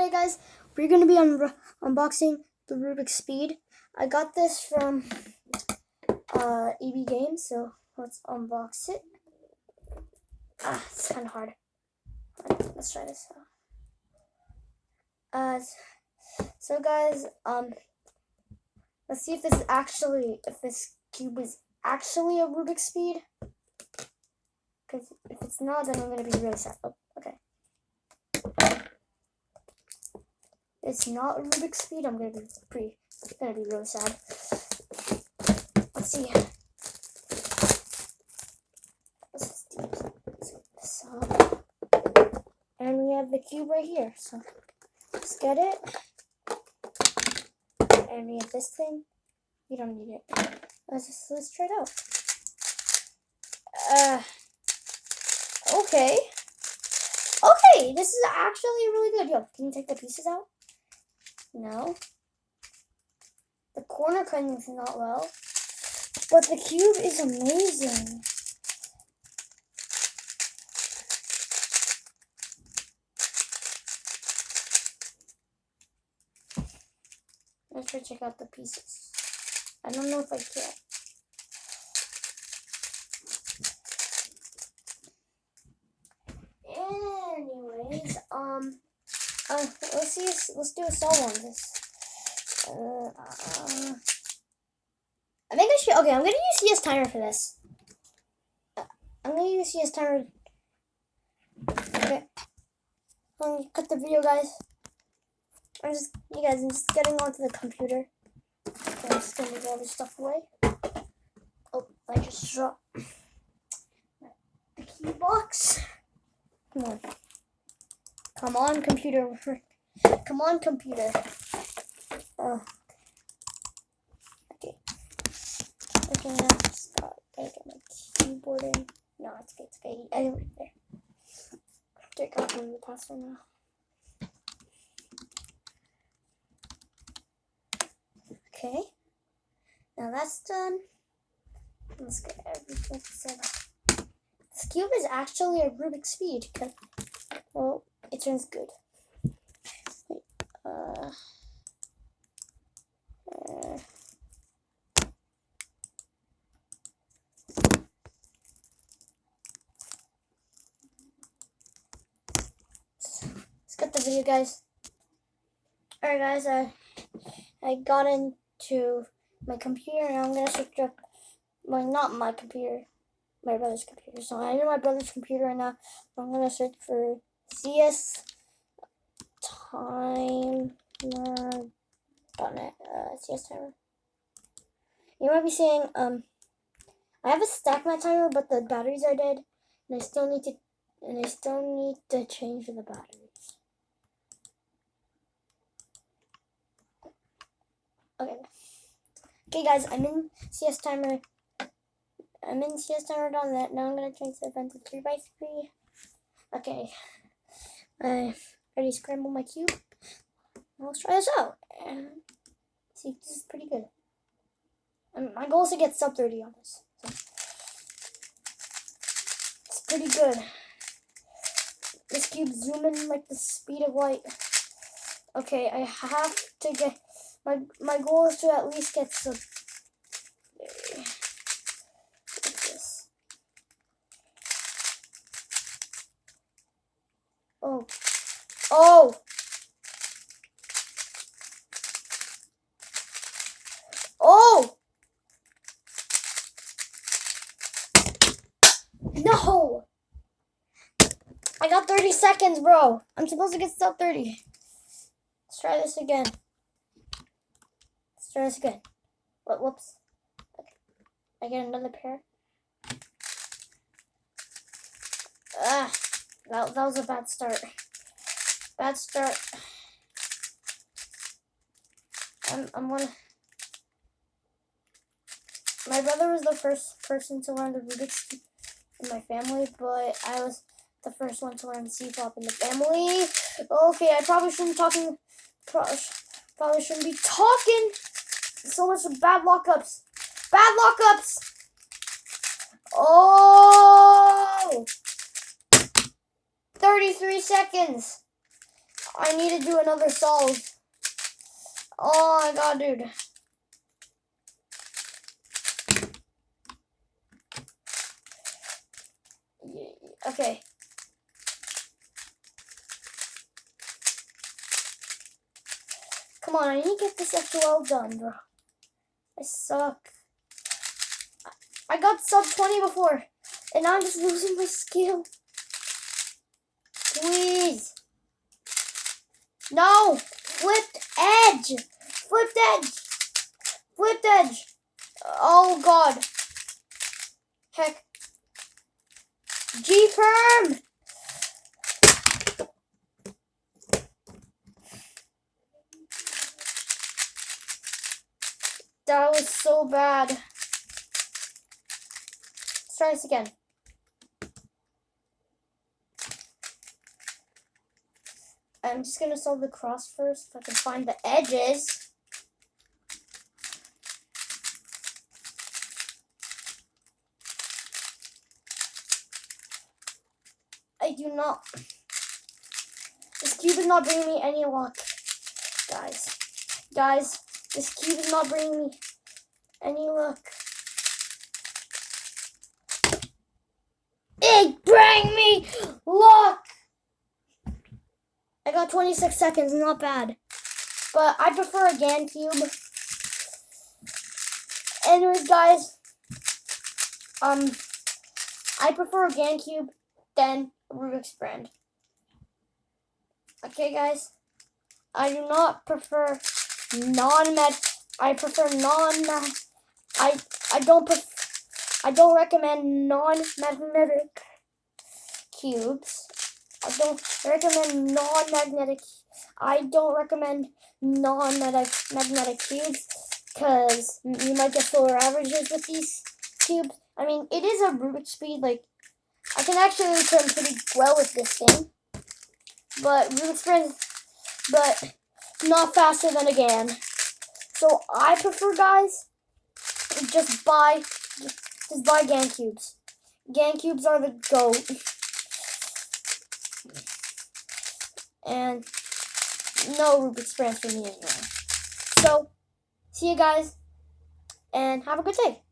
Today, guys, we're going to be unboxing the Rubik's Speed. I got this from EB Games, so let's unbox it. It's kind of hard. Let's try this out. So guys, let's see if this cube is actually a Rubik's Speed. Because if it's not, then I'm going to be really sad. Oh, okay. It's not a Rubik's Speed. I'm gonna be really sad. Let's see. Let's get this up. And we have the cube right here. So let's get it. And we have this thing. You don't need it. Let's try it out. Okay. Okay, this is actually really good. Yo, can you take the pieces out? No. The corner cutting is not well. But the cube is amazing. Let's try to check out the pieces. I don't know if I can. Anyways, let's do a solo on this. I think I should. Okay, I'm gonna use CS Timer for this. I'm gonna use CS Timer. Okay, I'm gonna cut the video, guys. I'm just getting onto the computer. Okay, I'm just gonna move all this stuff away. Oh, I just dropped the key box. Come on. Come on, computer. Come on, computer. Okay. Okay, now start taking my keyboard in. No, it's okay, it's okay. Anyway, there. Take off the password now. Okay. Now that's done. Let's get everything set up. This cube is actually a Rubik's Speed. Well, it turns good. Wait, let's get the video, guys. Alright, guys, I got into my computer and I'm gonna search up not my computer, my brother's computer. So I'm in my brother's computer right now. I'm gonna search for CS Timer.net. CS Timer. You might be saying, I have a StackMat timer, but the batteries are dead, and I still need to change the batteries. Okay, guys, I'm in CS Timer. I'm in CS Timer.net. Now I'm gonna change the event to 3x3. Okay, I already scrambled my cube. Now let's try this out and see if this is pretty good. And my goal is to get sub 30 on this. So it's pretty good. This cube zooming like the speed of light. Okay, I have to get my goal is to at least get sub 30. Like this. Oh. Oh! Oh! No! I got 30 seconds, bro. I'm supposed to get sub 30. Let's try this again. Whoops. Okay. I get another pair. That was a bad start. My brother was the first person to learn the Rubik's Cube in my family, but I was the first one to learn C-flop in the family. Okay, I probably shouldn't be talking so much of bad lockups. Oh! 33 seconds. I need to do another solve. Oh my god, dude. Okay. Come on, I need to get this F12 done, bro. I suck. I got sub 20 before, and now I'm just losing my skill. Please. No! Flipped edge! Flipped edge! Flipped edge! Oh god. Heck. G-Perm! That was so bad. Let's try this again. I'm just gonna solve the cross first if I can find the edges. I do not. This cube is not bringing me any luck, guys. Guys, this cube is not bringing me any luck. It bring me luck. I got 26 seconds, not bad. But I prefer a GAN cube. Anyways, guys, I prefer a GAN cube than a Rubik's brand. Okay, guys, I do not prefer non-med. I prefer non-med. I don't recommend non-magnetic cubes. I don't recommend non-magnetic. I don't recommend non-magnetic cubes because you might get lower averages with these cubes. I mean, it is a Rubik's speed. Like, I can actually return pretty well with this thing, but Rubik's brand, but not faster than a GAN. So I prefer, guys, just buy GAN cubes. GAN cubes are the GOAT. And no Rubik's brand for me anymore. So, see you guys, and have a good day.